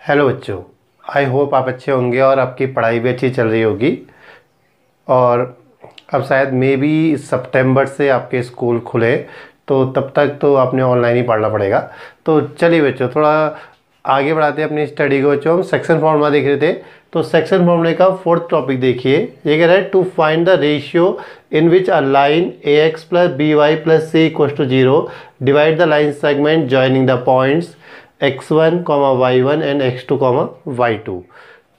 Hello बच्चों, I hope आप अच्छे होंगे और आपकी पढ़ाई भी अच्छी चल रही होगी। और अब शायद मे बी सितंबर से आपके स्कूल खुले, तो तब तक तो आपने ऑनलाइन ही पढ़ना पड़ेगा। तो चलिए बच्चों, थोड़ा आगे बढ़ाते हैं अपनी स्टडी को। बच्चों हम सेक्शन फार्मूला देख रहे थे, तो सेक्शन फार्मूले का फोर्थ टॉपिक देखिए। ये कह रहा है to find the ratio in which a line A X plus B Y plus C equals to zero, divide the line segment joining the points x1, y1 and x2, y2।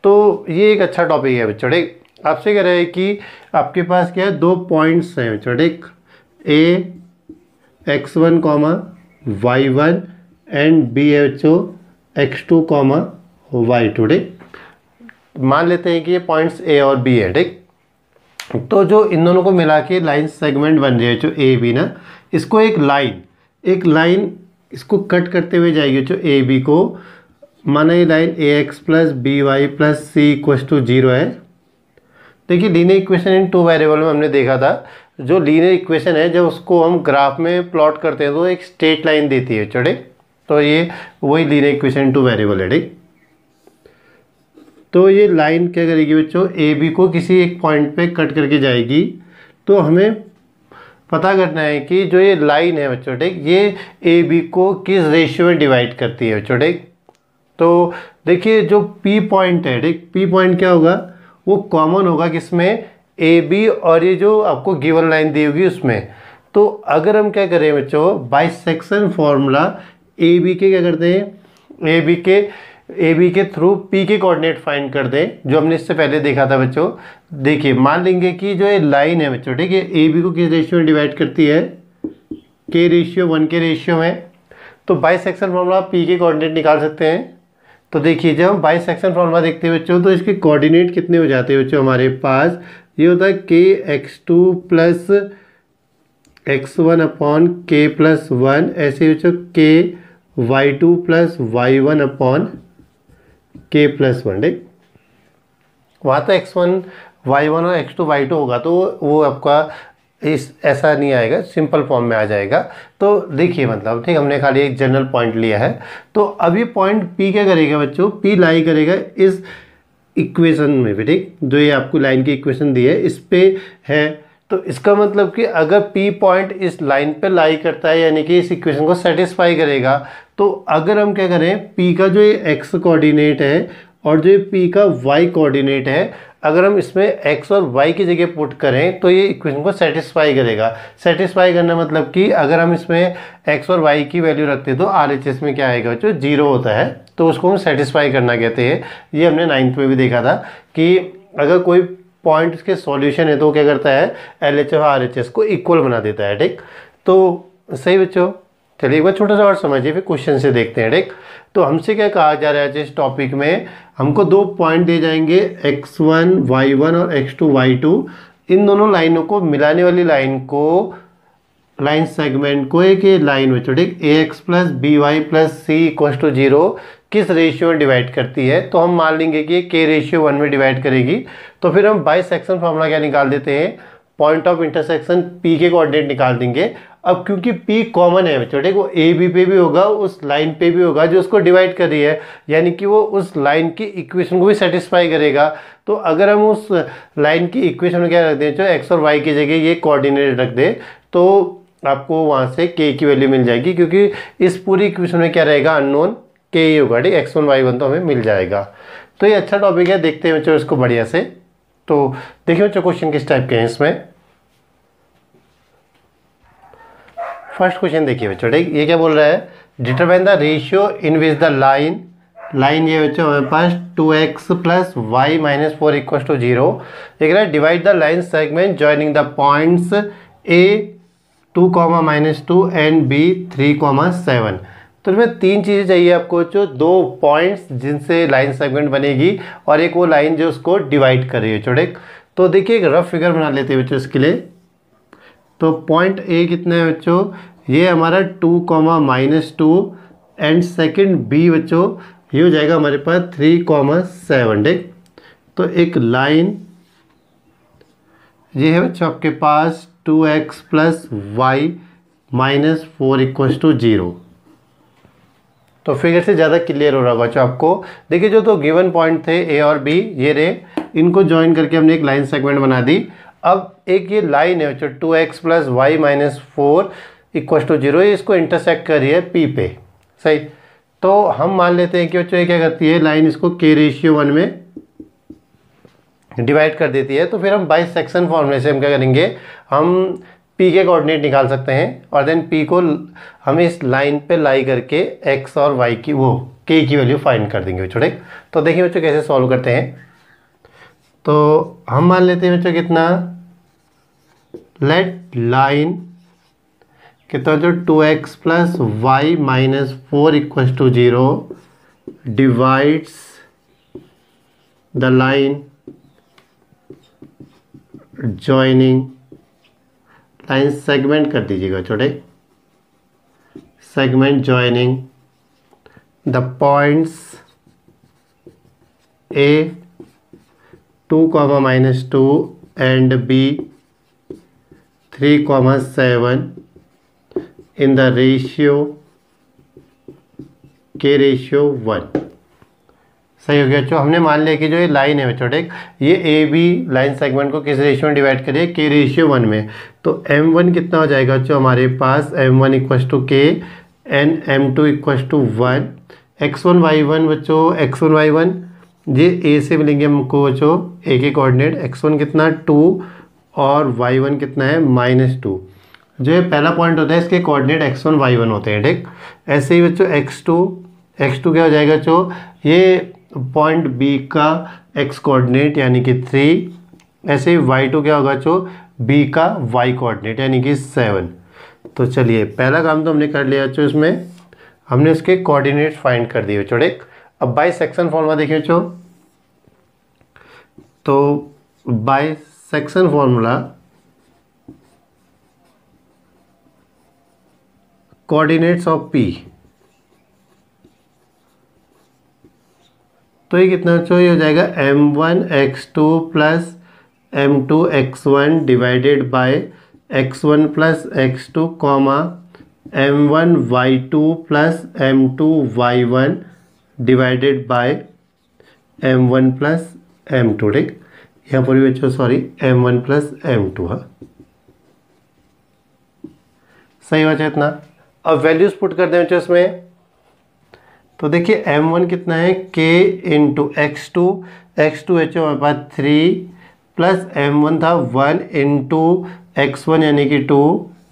तो ये एक अच्छा topic है बच्चों। ठीक, आपसे कह रहे हैं कि आपके पास क्या है, दो पॉइंट्स हैं बच्चों। ठीक, a x1, y1 and b है बच्चों x2, y2। ठीक, मान लेते हैं कि ये पॉइंट्स a और b है। ठीक, तो जो इन दोनों को मिला के लाइन सेगमेंट बन रही है जो ए बी ना, इसको एक लाइन इसको कट करते हुए जाएगी जो ए बी को। माना ये line A X plus B Y plus C equals to zero है। देखिए linear equation in two variable में हमने देखा था, जो लीनियर इक्वेशन है जब उसको हम ग्राफ में प्लॉट करते हैं तो एक स्ट्रेट लाइन देती है। ठीक, तो ये वही linear equation in two variable है। ठीक, तो ये लाइन क्या करेगी बच्चों, ए बी को किसी एक पॉइंट पे कट करके जाएगी। तो हमें पता करना है कि जो ये लाइन है बच्चों, ठीक, ये ए बी को किस रेशियो में डिवाइड करती है बच्चों। ठीक, तो देखिए जो पी पॉइंट है, ठीक, पी पॉइंट क्या होगा, वो कॉमन होगा किसमें, ए बी और ये जो आपको गिवन लाइन दी होगी उसमें। तो अगर हम क्या करें बच्चों, by section formula A B के क्या करते हैं, ए बी के थ्रू पी के कोऑर्डिनेट फाइंड कर दें, जो हमने इससे पहले देखा था बच्चों। देखिए मान लेंगे कि जो ये लाइन है बच्चों, ठीक है, ए बी को किस रेशियो में डिवाइड करती है, के रेशियो 1 के रेशियो में। तो बाई सेक्शन फॉर्मूला पी के कोऑर्डिनेट निकाल सकते हैं। तो देखिए जब हम बाई सेक्शन फॉर्मूला देखते हैं बच्चों, तो इसके कोऑर्डिनेट कितने हो जाते हैं बच्चों, हमारे पास ये होता है के x two plus x1 upon के प्लस 1, ऐसे बच्चों के y2 प्लस y1 अपॉन के प्लस 1। ठीक, वहाँ तो x1 y1 और x2 y2 होगा, तो वो आपका इस ऐसा नहीं आएगा, सिंपल फॉर्म में आ जाएगा। तो देखिए मतलब, ठीक, हमने खाली एक जनरल पॉइंट लिया है। तो अब ये पॉइंट P क्या करेगा बच्चों, P लाई करेगा इस इक्वेशन में भी। ठीक, जो ये आपको लाइन की इक्वेशन दी है इस पे है। तो इसका मतलब कि अगर P पॉइंट इस लाइन पे लाई करता है, यानी कि इस इक्वेशन को सेटिस्फाई करेगा। तो अगर हम क्या करें, P का जो ये x कोऑर्डिनेट है और जो P का y कोऑर्डिनेट है, अगर हम इसमें x और y की जगह पुट करें तो ये इक्वेशन को सेटिस्फाई करेगा। सेटिस्फाई करना मतलब कि अगर हम इसमें x और y की वैल्यू रखते हैं तो RHS में क्या आएगा जो 0 होता है, तो उसको हम सेटिस्फाई करना कहते हैं। ये हमने 9th में भी देखा था कि अगर कोई पॉइंट के सॉल्यूशन है तो वो क्या करता है, LHS और RHS को इक्वल बना देता है। ठीक, तो सही बच्चों, चलिए एक बार छोटा सा और समझिए, फिर क्वेश्चन से देखते हैं। ठीक, तो हमसे क्या कहा जा रहा है इस टॉपिक में, हमको दो पॉइंट दे जाएंगे x1 y1 और x2 y2। इन दोनों लाइनों को मिलाने वाली लाइन को, लाइन सेगमेंट को एक लाइन में, ठीक, A X plus B Y plus C equals to zero किस रेशियो में डिवाइड करती है। तो हम मान लेंगे कि ये के रेशियो 1 में डिवाइड करेगी। तो फिर हम बाई सेक्शन फॉर्मूला क्या निकाल देते हैं, पॉइंट ऑफ इंटरसेक्शन P के कोऑर्डिनेट निकाल देंगे। अब क्योंकि P कॉमन है बच्चों, ठीक, वो ए बी पे भी होगा, उस लाइन पे भी होगा जो उसको डिवाइड कर रही है, यानी कि वो उस लाइन की इक्वेशन को भी सेटिस्फाई करेगा। तो अगर हम उस लाइन की इक्वेशन में क्या रख दें, जो x और y की जगह ये कोऑर्डिनेट रख दे, तो आपको वहाँ से k की वैल्यू मिल जाएगी, क्योंकि इस पूरी इक्वेशन में क्या रहेगा, अननोन k ही होगा। ठीक, x1 y1 तो हमें मिल जाएगा। तो ये अच्छा टॉपिक है, देखते हैं बच्चों इसको बढ़िया से। तो देखिए बच्चों क्वेश्चन किस टाइप के हैं इसमें। फर्स्ट क्वेश्चन देखिए बच्चों, ठीक, ये क्या बोल रहा है, determine the ratio in which the line ये बच्चों हमारे पास 2x plus Y minus 4 equal to 0। देख रहा है, divide the line segment joining the points a 2, -2 and b 3, 7। तो इसमें तीन चीज़ें चाहिए आपको, जो दो पॉइंट्स जिनसे लाइन सेगमेंट बनेगी और एक वो लाइन जो उसको डिवाइड कर रही है। ठीक, तो देखिए एक रफ फिगर बना लेते हैं बच्चों इसके लिए। तो पॉइंट ए कितना है बच्चों, ये हमारा 2, -2 एंड सेकंड बी बच्चों ये हो जाएगा हमारे पास 3, 7। ठीक, तो एक लाइन ये है बच्चों आपके पास 2x plus Y minus 4 equals to 0। तो फिगर से ज़्यादा क्लियर हो रहा होगा बच्चों आपको। देखिए जो तो गिवन पॉइंट थे ए और बी, ये रे, इनको ज्वाइन करके हमने एक लाइन सेगमेंट बना दी। अब एक ये लाइन है बच्चों 2x plus Y minus 4 equal to 0, इसको इंटरसेक्ट कर रही है पी पे, सही। तो हम मान लेते हैं कि बच्चों ये क्या करती है, लाइन इसको k/1 में डिवाइड कर देती है। तो फिर हम बाइसेक्शन फॉर्मूले से हम क्या करेंगे, हम p के कोऑर्डिनेट निकाल सकते हैं और देन p को हम इस लाइन पे लाई करके x और y की वो k की वैल्यू फाइंड कर देंगे बच्चों। तो देखिए बच्चों कैसे सॉल्व करते हैं। तो हम मान लेते हैं बच्चों कितना, लेट लाइन कितना बच्चों 2x plus Y minus 4 equal to 0 divides the line joining, line segment कर दीजिएगा छोटे, segment joining the points a 2, -2 and b 3, 7 in the ratio k/1। सही हो गया बच्चों। हमने मान लिया कि जो ये लाइन है बच्चों ये ए बी लाइन सेगमेंट को किस रेशियो में डिवाइड करिए, k/1 में। तो m1 कितना हो जाएगा बच्चों हमारे पास, m1 equal to k and m2 equal to 1। x1 y1 बच्चों, x1 y1 ये a से मिलेंगे हमको बच्चों, a के कोऑर्डिनेट, x1 कितना 2 और y1 कितना है -2। जो ये पहला पॉइंट होता है इसके कोऑर्डिनेट x1 y1 होते हैं, ठीक। ऐसे ही बच्चों x2 क्या हो जाएगा बच्चों, ये पॉइंट B का x कोऑर्डिनेट यानी कि 3। ऐसे ही y2 क्या होगा बच्चों, B का y कोऑर्डिनेट यानी कि 7। तो चलिए पहला काम तो हमने कर लिया बच्चों, इसमें हमने उसके कोऑर्डिनेट फाइंड कर दिए बच्चों। अब बाइसेक्शन फॉर्मूला देखिए बच्चों। तो bisection formula coordinates of P, तो ये कितना बच्चों, ये हो जाएगा m1 x2 plus m2 x1 divided by x1 plus x2 comma m1 y2 plus m2 y1 divided by m1 plus m2, ठीक। यहाँ पर भी बच्चों सॉरी m1 प्लस m2, हाँ सही बचा इतना। अब वैल्यूज पुट कर दें बच्चों इसमें। तो देखिए m1 कितना है, k इंटू x2 बच्चों हमारे पास 3 प्लस m1 था 1 इंटू x1 यानी कि 2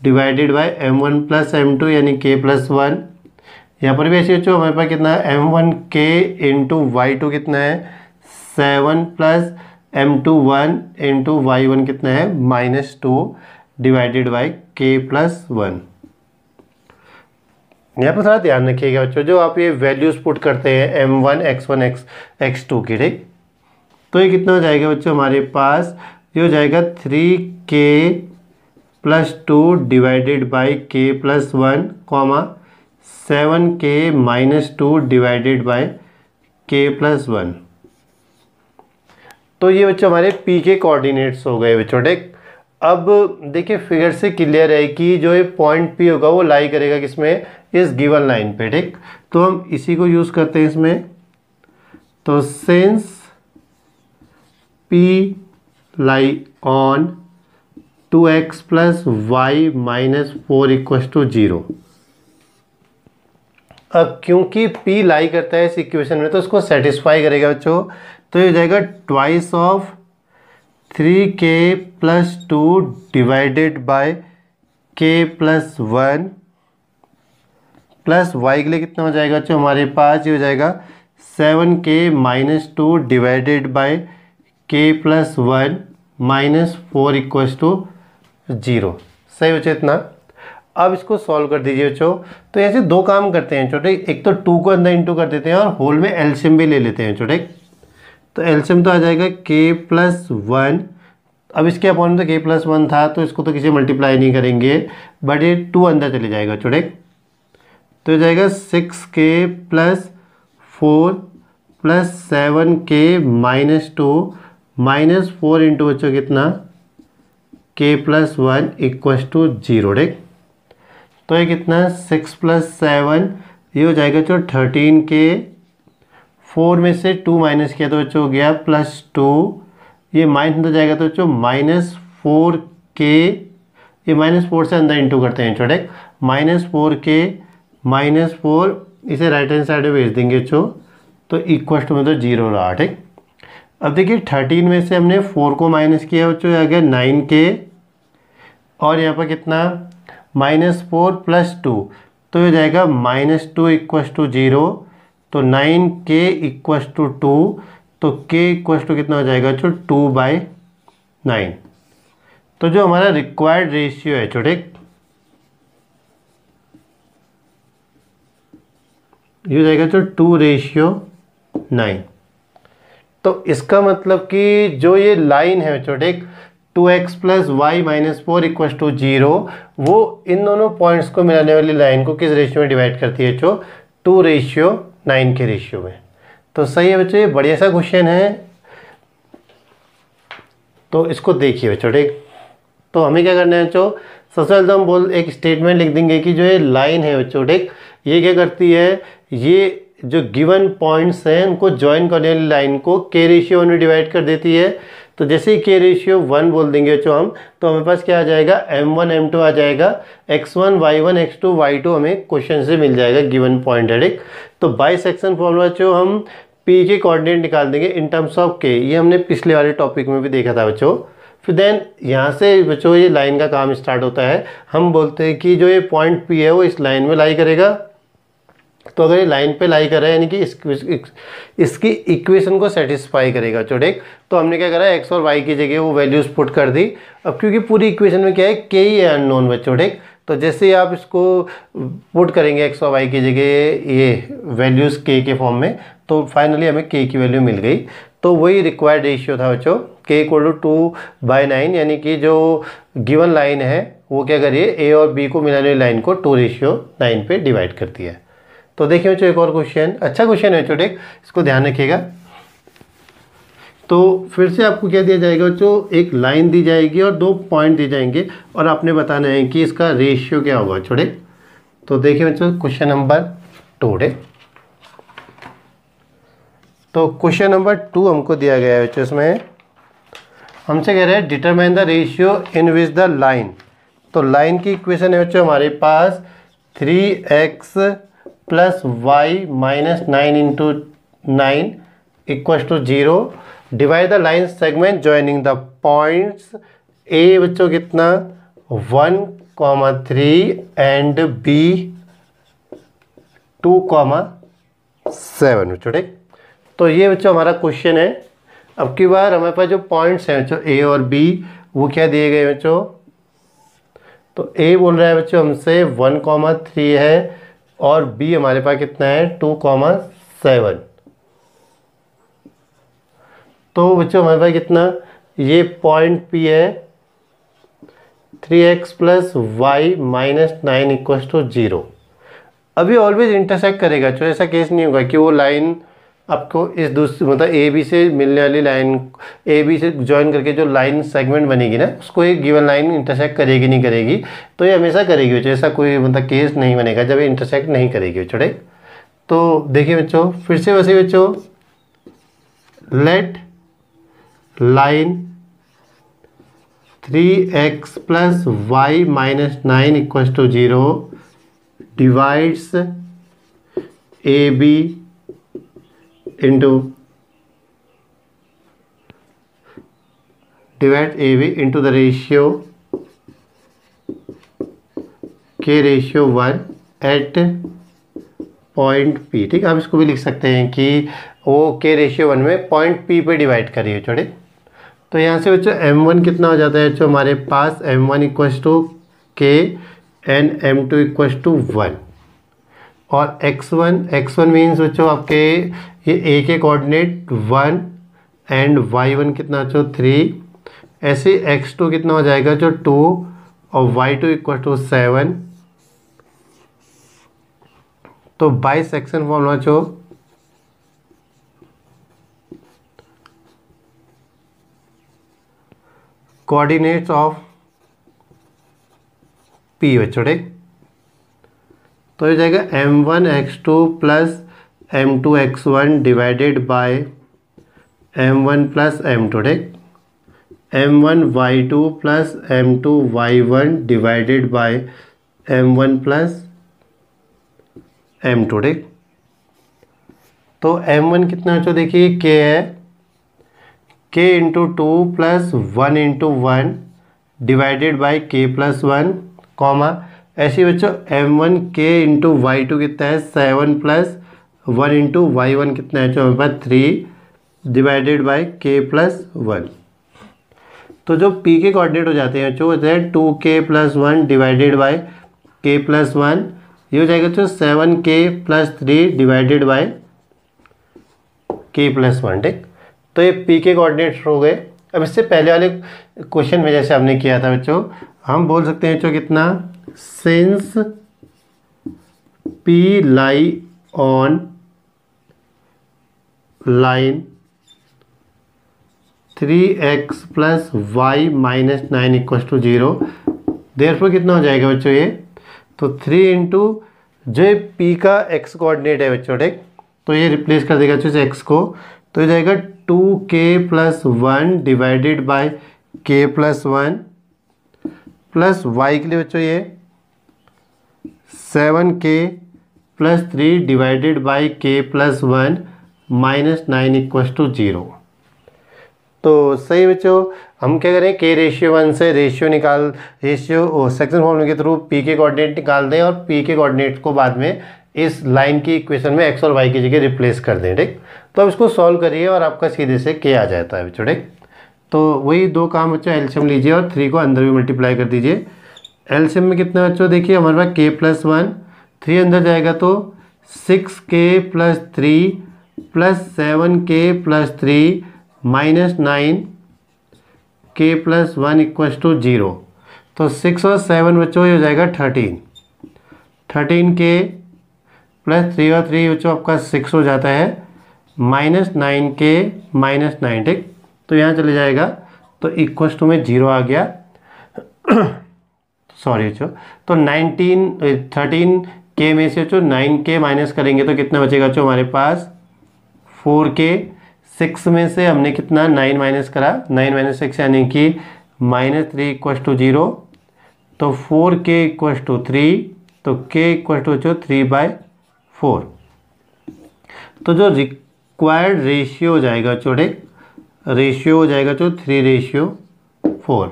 divided bye m1 plus m2 यानी k प्लस 1। यहाँ पर भी ऐसे बच्चों हमारे पास कितना है, m1 k इंटू y2 कितना है 7 प्लस m2 1 इंटू y1 कितना है -2 डिवाइडेड बाय k प्लस 1। यहाँ पर थोड़ा ध्यान रखिएगा बच्चों, जो आप ये वैल्यूज पुट करते हैं m1 x1 x2 की, ठीक। तो ये कितना हो जाएगा बच्चों हमारे पास, ये हो जाएगा 3k plus 2 divided by k plus 1 comma 7k minus 2 divided by k plus 1। तो ये बच्चों हमारे p के कोऑर्डिनेट्स हो गए बच्चों, ठीक। अब देखिए फिगर से क्लियर है कि जो ये पॉइंट P होगा वो लाई करेगा किसमें, इस गिवन लाइन पे, ठीक। तो हम इसी को यूज़ करते हैं इसमें। तो since P lie on 2x plus Y minus 4 equal to 0। अब क्योंकि P लाई करता है इस इक्वेशन में तो उसको सेटिस्फाई करेगा बच्चों। तो ये हो जाएगा twice of 3k plus 2 divided by k plus 1 plus y के लिए कितना हो जाएगा बच्चों हमारे पास, ये हो जाएगा 7k minus 2 divided by k plus 1 minus 4 equals to 0। सही बच्चों इतना। अब इसको सॉल्व कर दीजिए बच्चों। तो ऐसे दो काम करते हैं छोटे, एक तो 2 को अंदर इंटू कर देते हैं और होल में एलसीएम भी ले लेते हैं छोटे। तो एलसीएम तो आ जाएगा k प्लस 1। अब इसके अपॉन में तो k प्लस 1 था तो इसको तो किसी मल्टीप्लाई नहीं करेंगे, बट ये 2 अंदर चले जाएगा छोटे। तो हो जाएगा 6k plus 4 plus 7k minus 2 minus 4 into बच्चों कितना k प्लस 1 इक्वस टू 0, ठीक। तो ये कितना 6 प्लस 7 ये हो जाएगा जो 13 के 4 में से 2 माइनस किया तो बच्चों हो गया +2, ये माइनस हो जाएगा तो बच्चों -4 के, ये -4 से अंदर इंटू करते हैं छोटे, -4 के -4, इसे राइट हैंड साइड में भेज देंगे बच्चों, तो इक्वल टू मतलब 0 रहा। ठीक, अब देखिए 13 में से हमने 4 को माइनस किया बच्चों, आ गया 9 के, और यहाँ पर कितना -4 + 2, तो हो जाएगा -2 = 0, तो 9k = 2, तो k = कितना हो जाएगा जो 2/9। तो जो हमारा रिक्वायर्ड रेशियो है छोटे, ये हो जाएगा जो 2:9। तो इसका मतलब कि जो ये लाइन है छोटे 2x + y - 4 = 0, वो इन दोनों पॉइंट्स को मिलाने वाली लाइन को किस रेशियो में डिवाइड करती है जो 2:9 के रेशियो में। तो सही है बच्चों, ये बढ़िया सा क्वेश्चन है। तो इसको देखिए बच्चों। ठीक, तो हमें क्या करना है बच्चों, सबसे पहले तो हम एक स्टेटमेंट लिख देंगे कि जो ये लाइन है बच्चों, ठीक, ये क्या करती है, ये जो गिवन पॉइंट्स हैं उनको ज्वाइन करने वाली लाइन को k/1 में डिवाइड कर देती है। तो जैसे ही k/1 बोल देंगे बच्चों हम, तो हमारे पास क्या आ जाएगा, m1 m2 आ जाएगा, x1 y1 x2 y2 हमें क्वेश्चन से मिल जाएगा, गिवन पॉइंट है। ठीक, तो बाई सेक्शन फॉर्मूला बच्चों हम p के कोऑर्डिनेट निकाल देंगे इन टर्म्स ऑफ k, ये हमने पिछले वाले टॉपिक में भी देखा था बच्चों। फिर देन यहाँ से बच्चों ये लाइन का काम स्टार्ट होता है। हम बोलते हैं कि जो ये पॉइंट P है वो इस लाइन में लाई करेगा। तो अगर ये लाइन पे लाई कर रहा है यानी कि इसकी इक्वेशन को सेटिस्फाई करेगा बच्चों। ठीक, तो हमने क्या करा, x और y की जगह वो वैल्यूज़ पुट कर दी। अब क्योंकि पूरी इक्वेशन में क्या है, k ही है अननोन बच्चों। ठीक, तो जैसे ही आप इसको पुट करेंगे x और y की जगह ये वैल्यूज़ k के फॉर्म में, तो फाइनली हमें k की वैल्यू मिल गई। तो वही रिक्वायर्ड रेशियो था बच्चों, k = 2/9, यानी कि जो गिवन लाइन है वो क्या करिए, a और b को मिलाने वाली लाइन को 2:9 पे डिवाइड करती है। तो देखिए बच्चों एक और क्वेश्चन, अच्छा क्वेश्चन है छोटे, इसको ध्यान रखिएगा। तो फिर से आपको क्या दिया जाएगा बच्चों, एक लाइन दी जाएगी और 2 पॉइंट दिए जाएंगे, और आपने बताना है कि इसका रेशियो क्या होगा छोटे। तो देखिए बच्चों क्वेश्चन नंबर 2। तो क्वेश्चन नंबर 2 हमको दिया गया है बच्चों, इसमें हमसे कह रहे हैं determine the ratio in which the line. तो लाइन की इक्वेशन है बच्चों हमारे पास 3x + y - 9 × 9 = 0। Divide the line segment joining the points a बच्चों कितना 1, 3 एंड b 2, 7 बच्चों। ठीक, तो ये बच्चों हमारा क्वेश्चन है। अब की बार हमारे पास जो पॉइंट्स हैं बच्चों a और b, वो क्या दिए गए बच्चों, तो a बोल रहा है बच्चों हमसे 1, 3 है, और b हमारे पास कितना है 2, 7। तो बच्चों हमारे पास कितना, ये पॉइंट P है 3x + y - 9 = 0। अभी ऑलवेज इंटरसेक्ट करेगा, तो ऐसा केस नहीं होगा कि वो लाइन आपको इस दूसरी मतलब ए बी से मिलने वाली लाइन, ए बी से ज्वाइन करके जो लाइन सेगमेंट बनेगी ना, उसको एक गिवन लाइन इंटरसेक्ट करेगी नहीं करेगी। तो ये हमेशा करेगी बच्चों, ऐसा कोई मतलब केस नहीं बनेगा जब ये इंटरसेक्ट नहीं करेगी बच्चों। ठीक, तो देखिए बच्चों फिर से वैसे बच्चों, late line 3x + y - 9 = 0 divides AB into the ratio k/1 at point P। ठीक, आप इसको भी लिख सकते हैं कि वो k/1 में पॉइंट P पे डिवाइड करिए छोटे। तो यहाँ से बच्चों m1 कितना हो जाता है बच्चों, हमारे पास m1 = k एंड m2 = 1, और x1 मीन्स बच्चों आपके ये a के कोऑर्डिनेट 1 एंड y1 कितना बच्चों 3, ऐसे x2 कितना हो जाएगा जो 2 और y2 = 7। तो बाई सेक्शन फॉर्मूला जो कोऑर्डिनेट्स ऑफ P बच्चों। ठीक, तो ये जाएगा m1x2 plus m2x1 divided by m1 plus m2, ठीक। m1y2 plus m2y1 divided by m1 plus m2, ठीक। तो m1 कितना बच्चों देखिए k है, k into 2 plus 1 into 1 divided by k plus 1, comma ऐसे बच्चों m1 k इंटू y2 कितना है 7 प्लस 1 इंटू y1 कितना है जो हमारे पास 3 डिवाइडेड बाई k प्लस 1। तो जो p के कोऑर्डिनेट हो जाते हैं जो होता है 2k plus 1 divided by k plus 1, ये हो जाएगा जो 7k plus 3 divided by k plus 1, ठीक। तो ये p के कोऑर्डिनेट्स हो गए। अब इससे पहले वाले क्वेश्चन में जैसे हमने किया था बच्चों, हम बोल सकते हैं बच्चों कितना, since p lie on line 3x plus Y minus 9 equal to 0, therefore कितना हो जाएगा बच्चों ये, तो 3 इंटू जो p का x कोऑर्डिनेट है बच्चों, ठीक। तो ये रिप्लेस कर देगा बच्चों x को, तो ये जाएगा 2k plus 1 divided by k plus 1 plus y के लिए बच्चों ये 7k plus 3 divided by k plus 1 minus 9 equal to 0। तो सही बच्चों, हम क्या करें k रेशियो 1 से रेशियो सेक्शन फॉर्मूले के थ्रू p के कोऑर्डिनेट निकाल दें और p के कोऑर्डिनेट को बाद में इस लाइन की इक्वेशन में x और y की जगह रिप्लेस कर दें, ठीक। तो अब इसको सॉल्व करिए और आपका सीधे से k आ जाता है बच्चों, ठीक। तो वही दो काम बच्चों, एलसीएम लीजिए और 3 को अंदर भी मल्टीप्लाई कर दीजिए। एलसीएम में कितना बच्चों देखिए हमारे पास k प्लस 1, 3 अंदर जाएगा तो 6k plus 3 plus 7k plus 3 minus 9k plus 1 equal to 0। तो 6 और 7 बच्चों ये हो जाएगा 13k प्लस 3 और 3 बच्चों आपका 6 हो जाता है, माइनस 9k माइनस 9, ठीक। तो यहाँ चले जाएगा तो इक्वल टू में 0 आ गया सॉरी बच्चों। तो 13k में से जो 9k माइनस करेंगे तो कितना बचेगा बच्चों हमारे पास 4k। 6 में से हमने कितना 9 माइनस करा, 9 माइनस 6 यानी कि माइनस 3 इक्वल टू 0। तो 4k इक्वल टू 3, तो k इक्वल टू 3/4। तो जो रिक्वायर्ड रेशियो हो जाएगा छोटे, रेशियो हो जाएगा जो 3:4,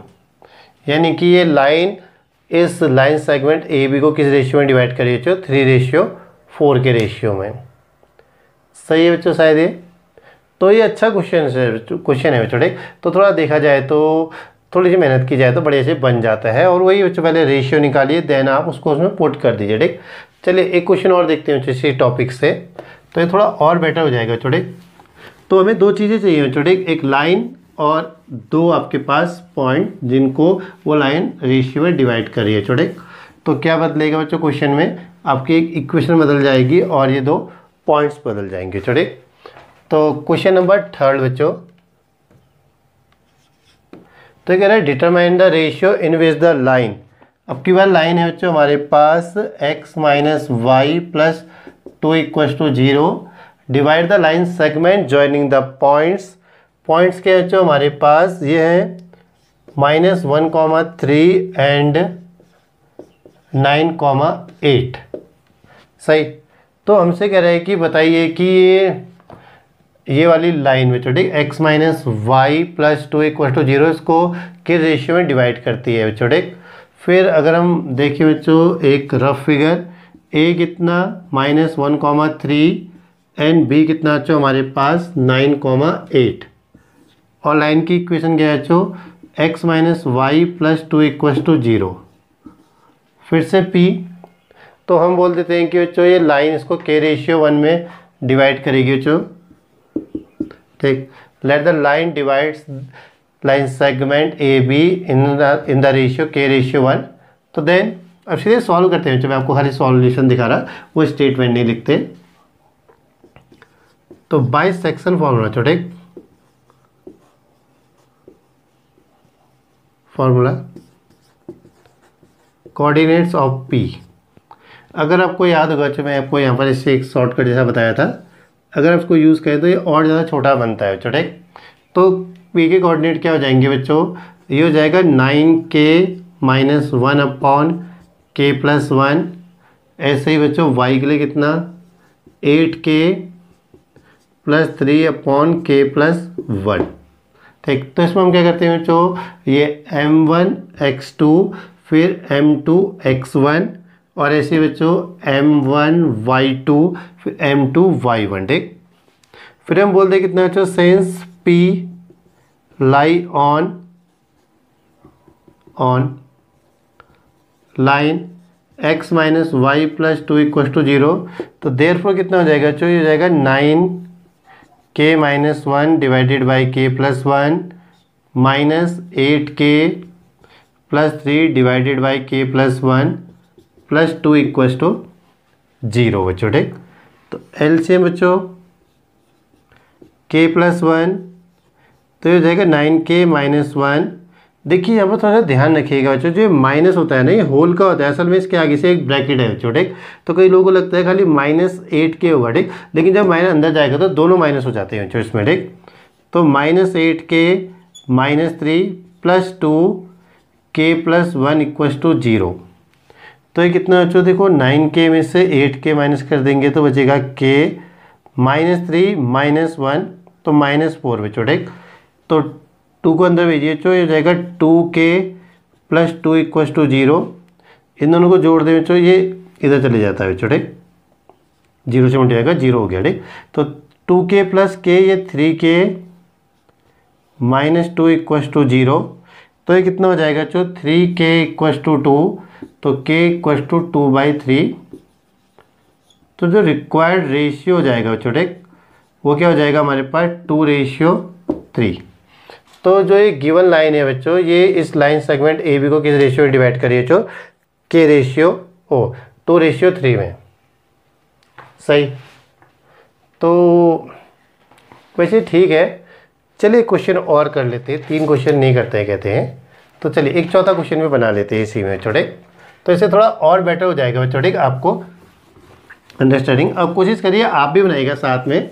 यानी कि ये लाइन इस लाइन सेगमेंट ए बी को किस रेशियो में डिवाइड करिए जो 3:4 के रेशियो में। सही है बच्चों शायद ये। तो ये अच्छा क्वेश्चन है बच्चों, ठीक। तो थोड़ा देखा जाए तो थोड़ी सी मेहनत की जाए तो बढ़िया से बन जाता है। और वही बच्चों पहले रेशियो निकालिए, देन आप उसको उसमें पुट कर दीजिए, ठीक। चलिए एक क्वेश्चन और देखते हैं इसी टॉपिक से, तो ये थोड़ा और बेटर हो जाएगा बच्चों, ठीक। तो हमें दो चीज़ें चाहिए बच्चों, ठीक। एक लाइन और दो आपके पास पॉइंट जिनको वो लाइन रेशियो में डिवाइड करिए बच्चों, ठीक। तो क्या बदलेगा बच्चों क्वेश्चन में, आपकी एक इक्वेशन बदल जाएगी और ये दो पॉइंट्स बदल जाएंगे बच्चों, ठीक। तो क्वेश्चन नंबर 3 बच्चों, तो कह रहा है determine the ratio in which the line, अब की बार लाइन है बच्चों हमारे पास x minus Y plus 2 equal to 0, divide the line segment joining the points. Points के बच्चों हमारे पास ये है -1,3 एंड 9,8। सही। तो हमसे कह रहे हैं कि बताइए कि ये वाली लाइन बच्चों, ठीक, x minus Y plus 2 equal to 0 इसको किस रेशियो में डिवाइड करती है बच्चों, ठीक। फिर अगर हम देखिए बच्चों एक रफ फिगर, a कितना -1,3 एंड b कितना बच्चों हमारे पास 9,8, और लाइन की इक्वेशन क्या है बच्चों x minus Y plus 2 equal to 0। फिर से p, तो हम बोल देते हैं कि बच्चों ये लाइन इसको k/1 में डिवाइड करेगी बच्चों, ठीक। Let the line divides line segment A be in the ratio k/1। तो देन अब सीधे सॉल्व करते हैं, मैं आपको खाली सॉल्यूशन दिखा रहा, वो स्टेटमेंट नहीं लिखते। तो बाई सेक्शन फॉर्मूला छोटे, फॉर्मूला कोऑर्डिनेट्स ऑफ p। अगर आपको याद होगा जो मैं आपको यहाँ पर इससे एक शॉर्टकट जैसा बताया था, अगर आप इसको यूज़ करें तो ये और ज़्यादा छोटा बनता है बच्चों, ठीक। तो पी के कोऑर्डिनेट क्या हो जाएंगे बच्चों, ये हो जाएगा 9k-1 अपॉन k+1। ऐसे ही बच्चों y के लिए कितना 8k+3 अपॉन k+1, ठीक। तो इसमें हम क्या करते हैं बच्चों, ये m1x2 फिर m2x1 और ऐसे बच्चों m1y2 फिर m2y1, ठीक। फिर हम बोलते हैं कितना बच्चों, since p lie on line x minus Y plus 2 equal to 0। तो देयरफॉर कितना हो जाएगा बच्चों, ये हो जाएगा 9k-1 divided by k+1 minus 8k+3 divided by k+1 plus 2 equal to 0 बच्चों, ठीक। तो एलसीएम बच्चों k+1 तो ये हो जाएगा 9k-1। देखिए यहाँ पर थोड़ा सा ध्यान रखिएगा बच्चों, जो माइनस होता है ना ये होल का होता है, असल में इसके आगे से एक ब्रैकेट है बच्चों, ठीक। तो कई लोगों को लगता है खाली -8k होगा, ठीक, लेकिन जब माइनस अंदर जाएगा तो दोनों माइनस हो जाते हैं बच्चों इसमें, ठीक। तो -8k -3 plus 2k+1 equal to 0। तो ये कितना बच्चों, देखो 9k में से 8k माइनस कर देंगे तो बचेगा k -3 -1 तो -4 बच्चों, ठीक। तो 2 को अंदर भेजिए बच्चों, ये हो जाएगा 2k+2 इक्वल टू 0। इन दोनों को जोड़ दें बच्चों, ये इधर चले जाता है बच्चों, ठीक। 0 से जाएगा 0 हो गया, ठीक। तो 2k + k ये 3k -2 इक्वल टू 0। तो ये कितना हो जाएगा बच्चों, 3k इक्वल टू 2 तो k इक्वल टू 2/3। तो जो रिक्वायर्ड रेशियो हो जाएगा बच्चों, ठीक, वो क्या हो जाएगा हमारे पास 2:3। तो जो ये गिवन लाइन है बच्चों, ये इस लाइन सेगमेंट ए बी को किस रेशियो में डिवाइड करिए बच्चों, k 2:3 में, सही। तो वैसे ठीक है, चलिए क्वेश्चन और कर लेते हैं, 3 क्वेश्चन नहीं करते हैं कहते हैं, तो चलिए एक चौथा क्वेश्चन भी बना लेते हैं इसी में बच्चों, ठीक। तो इससे थोड़ा और बेटर हो जाएगा बच्चों, ठीक, आपको अंडरस्टैंडिंग। अब कोशिश करिए आप भी बनाइएगा साथ में,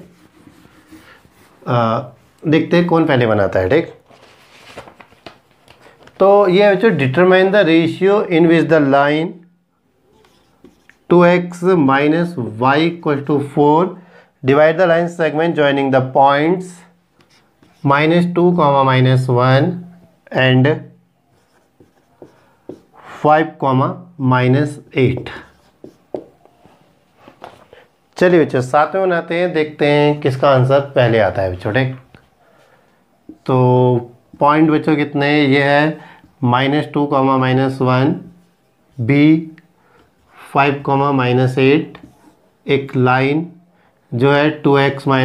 देखते हैं कौन पहले बनाता है, ठीक। तो ये बच्चों, determine the ratio in which the line 2x - y = 4 divide the line segment joining the points -2, -1 and 5, -8। चलिए बच्चों साथ में बनाते हैं, देखते हैं किसका आंसर पहले आता है बच्चों, ठीक। तो पॉइंट बच्चों कितने, ये है -2, -1 बी 5, -8, एक लाइन जो है 2x - y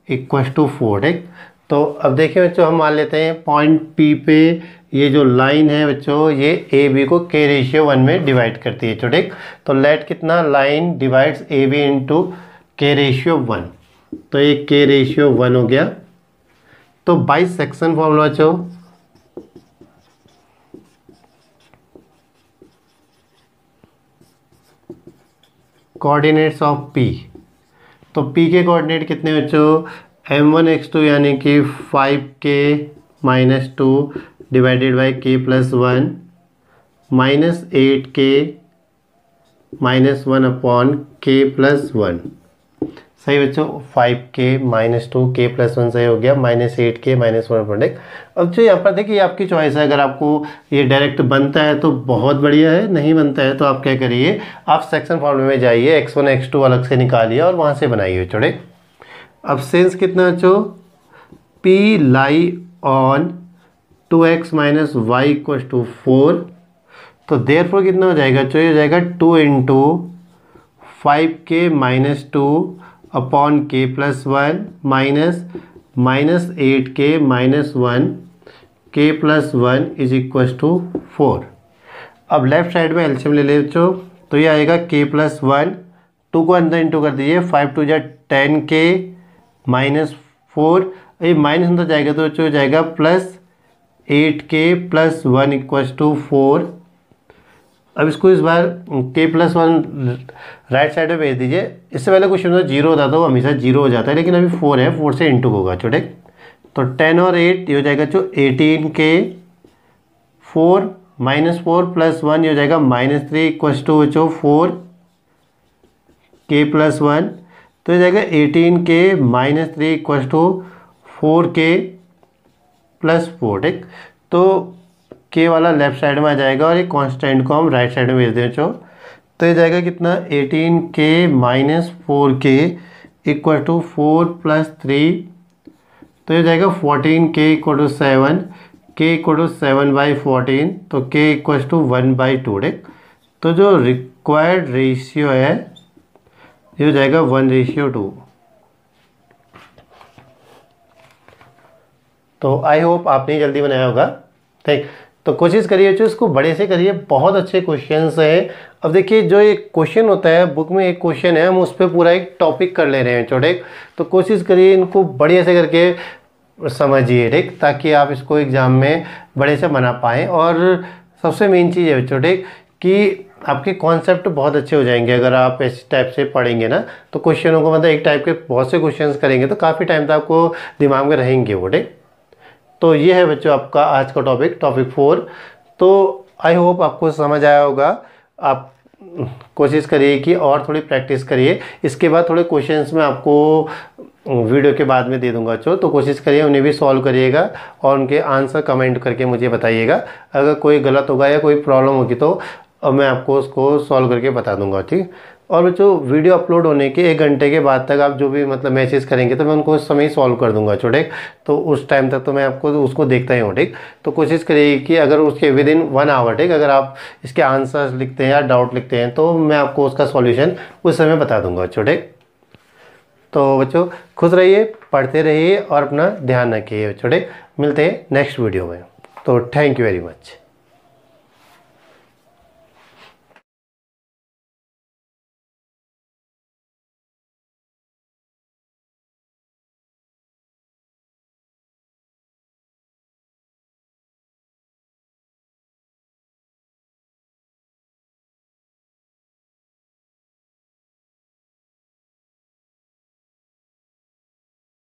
= 4, ठीक। तो अब देखिए बच्चों, हम मान लेते हैं पॉइंट P पे ये जो लाइन है बच्चों, ये ए बी को k/1 में डिवाइड करती है बच्चों, ठीक। तो लेट कितना, line divides A B into k/1। तो ये k/1 हो गया। तो बाई सेक्शन फॉर्मूला बच्चों, कोऑर्डिनेट्स ऑफ P। तो P के कोऑर्डिनेट कितने बच्चों, m1x2 यानी कि 5k - 2 divided by k+1 -8k -1 upon k+1, सही बच्चों। 5k - 2 k+1 सही हो गया, -8k -1 अपॉन। अब जो यहाँ पर देखिए आपकी चॉइस है, अगर आपको ये डायरेक्ट बनता है तो बहुत बढ़िया है, नहीं बनता है तो आप क्या करिए, आप सेक्शन फॉर्मूले में जाइए, x1 x2 अलग से निकालिए और वहाँ से बनाइए छोड़े। अब सेंस कितना बच्चों, P lie on 2x - y = 4। तो देयरफॉर कितना हो जाएगा बच्चों, ये हो जाएगा 2 × 5k - 2 upon k+1 -8k -1 k+1 = 4। अब लेफ्ट साइड में एलसीएम ले ले बच्चों, तो ये आएगा k+1, 2 को अंदर इंटू कर दीजिए, 5 × 2 = 10k -4, ये माइनस अंदर जाएगा तो बच्चों हो जाएगा +8k + 1 = 4। अब इसको इस बार k+1 राइट साइड में भेज दीजिए। इससे पहले क्वेश्चन में 0 होता था, वो हमेशा 0 हो जाता है, लेकिन अभी 4 है, 4 से इंटू होगा छोटे। तो 10 और 8 ये हो जाएगा जो 18k, 4 -4 + 1 ये हो जाएगा -3 इक्वल्स टू बच्चों 4k+1। तो ये जाएगा 18k -3 इक्वल्स टू 4k+4। ठीक, तो k वाला लेफ्ट साइड में आ जाएगा और ये कांस्टेंट को हम राइट साइड में भेज दें बच्चों। तो ये जाएगा कितना, 18k - 4k इक्वल टू 4 + 3। तो ये जाएगा 14k = 7, k = 7/14, तो k = 1/2। ठीक, तो जो रिक्वायर्ड रेशियो है ये हो जाएगा 1:2। तो आई होप आपने जल्दी बनाया होगा। ठीक, तो कोशिश करिए जो इसको बड़े से करिए, बहुत अच्छे क्वेश्चंस हैं। अब देखिए जो एक क्वेश्चन होता है बुक में, एक क्वेश्चन है, हम उस पर पूरा एक टॉपिक कर ले रहे हैं छोटे। तो कोशिश करिए इनको बढ़िया से करके समझिए, ठीक, ताकि आप इसको एग्ज़ाम में बड़े से बना पाएँ। और सबसे मेन चीज़ है छोटे कि आपके कॉन्सेप्ट बहुत अच्छे हो जाएंगे अगर आप इस टाइप से पढ़ेंगे ना। तो क्वेश्चनों को मतलब एक टाइप के बहुत से क्वेश्चंस करेंगे तो काफ़ी टाइम तक आपको दिमाग में रहेंगे वो। ठीक, तो ये है बच्चों आपका आज का टॉपिक 4। तो आई होप आपको समझ आया होगा। आप कोशिश करिए कि और थोड़ी प्रैक्टिस करिए। इसके बाद थोड़े क्वेश्चंस मैं आपको वीडियो के बाद में दे दूंगा बच्चों, तो कोशिश करिए उन्हें भी सॉल्व करिएगा और उनके आंसर कमेंट करके मुझे बताइएगा। अगर कोई गलत होगा या कोई प्रॉब्लम होगी तो मैं आपको उसको सॉल्व करके बता दूंगा। ठीक, और बच्चों वीडियो अपलोड होने के 1 घंटे के बाद तक आप जो भी मतलब मैसेज करेंगे तो मैं उनको उस समय ही सॉल्व कर दूंगा छोटे। तो उस टाइम तक तो मैं आपको उसको देखता ही हूँ। ठीक, तो कोशिश करिए कि अगर उसके विदिन 1 आवर, ठीक, अगर आप इसके आंसर्स लिखते हैं या डाउट लिखते हैं तो मैं आपको उसका सॉल्यूशन उस समय बता दूंगा छोटे। तो बच्चों खुश रहिए, पढ़ते रहिए और अपना ध्यान रखिए छोटे। मिलते हैं नेक्स्ट वीडियो में। तो थैंक यू वेरी मच।